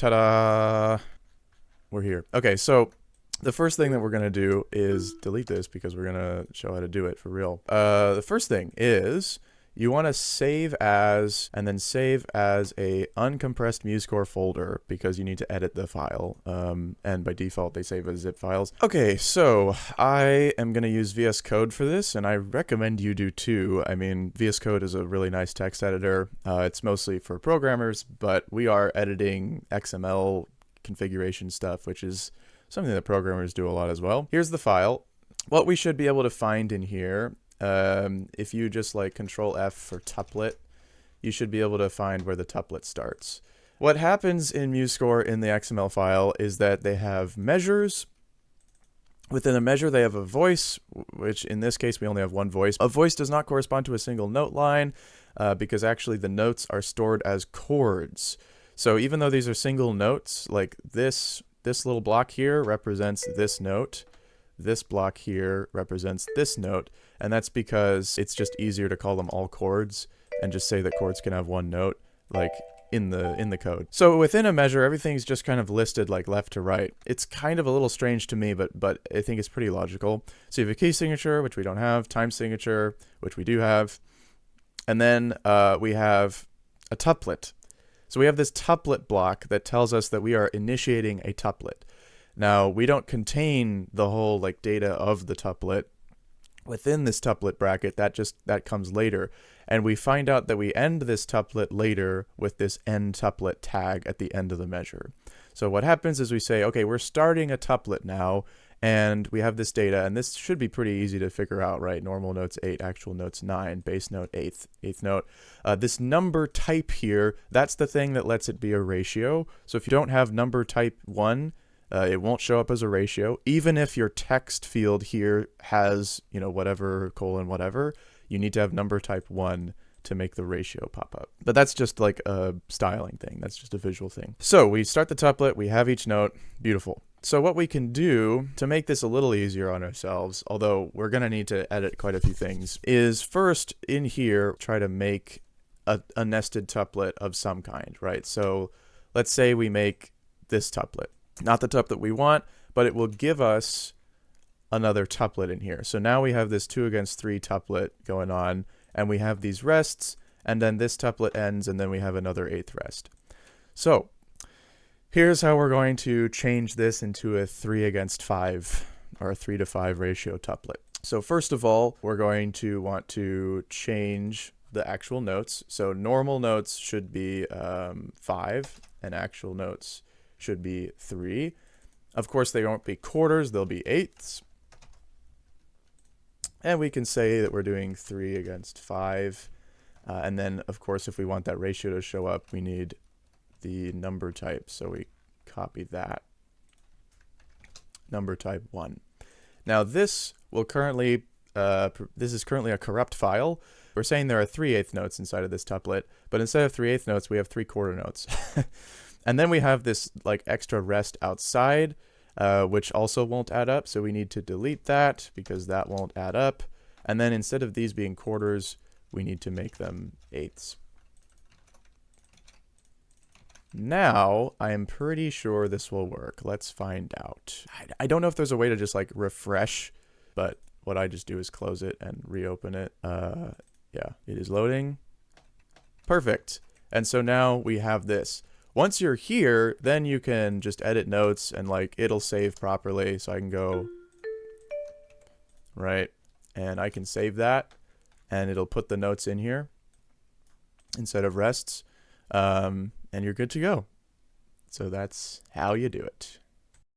Ta-da! We're here. Okay, so the first thing that we're going to do is delete this because we're going to show how to do it for real. The first thing is you want to save as, and then save as a uncompressed musescore folder because you need to edit the file. And by default, they save as zip files. Okay, so I am going to use VS Code for this, and I recommend you do too. I mean, VS Code is a really nice text editor. It's mostly for programmers, but we are editing XML configuration stuff, which is something that programmers do a lot as well. Here's the file. What we should be able to find in here, if you just like Control F for tuplet, you should be able to find where the tuplet starts. What happens in musescore in the XML file is that they have measures. Within a measure, they have a voice, which in this case, we only have one voice. A voice does not correspond to a single note line because actually the notes are stored as chords. So even though these are single notes, like this little block here represents this note. This block here represents this note, and that's because it's just easier to call them all chords and just say that chords can have one note, like in the code. So within a measure, everything's just kind of listed like left to right. It's kind of a little strange to me, but I think it's pretty logical. So you have a key signature, which we don't have, time signature, which we do have, and then we have a tuplet. So we have this tuplet block that tells us that we are initiating a tuplet. Now, we don't contain the whole like data of the tuplet within this tuplet bracket. That comes later. And we find out that we end this tuplet later with this end tuplet tag at the end of the measure. So what happens is we say, okay, we're starting a tuplet now, and we have this data, and this should be pretty easy to figure out, right? Normal notes 8, actual notes 9, base note 8th note. This number type here, that's the thing that lets it be a ratio. So if you don't have number type 1, it won't show up as a ratio. Even if your text field here has, whatever, colon, whatever, you need to have number type 1 to make the ratio pop up. But that's just like a styling thing. That's just a visual thing. So we start the tuplet, we have each note, beautiful. So what we can do to make this a little easier on ourselves, although we're going to need to edit quite a few things, is first in here, try to make a nested tuplet of some kind, right? So let's say we make this tuplet. Not the tuplet we want, but it will give us another tuplet in here. So now we have this 2 against 3 tuplet going on, and we have these rests, and then this tuplet ends, and then we have another 8th rest. So here's how we're going to change this into a 3 against 5 or a 3 to 5 ratio tuplet. So first of all, we're going to want to change the actual notes. So normal notes should be 5 and actual notes should be 3. Of course, they won't be quarters, they'll be eighths. And we can say that we're doing 3 against 5. And then, of course, if we want that ratio to show up, we need the number type. So we copy that. Number type 1. Now this will currently, this is currently a corrupt file. We're saying there are 3/8 notes inside of this tuplet, but instead of 3/8 notes, we have 3/4 notes. And then we have this like extra rest outside, which also won't add up. So we need to delete that because that won't add up. And then instead of these being quarters, we need to make them eighths. Now, I am pretty sure this will work. Let's find out. I don't know if there's a way to just like refresh, but what I just do is close it and reopen it. Yeah, it is loading. Perfect. And so now we have this. Once you're here, then you can just edit notes and like it'll save properly. So I can go, right, and I can save that and it'll put the notes in here instead of rests. And you're good to go. So that's how you do it.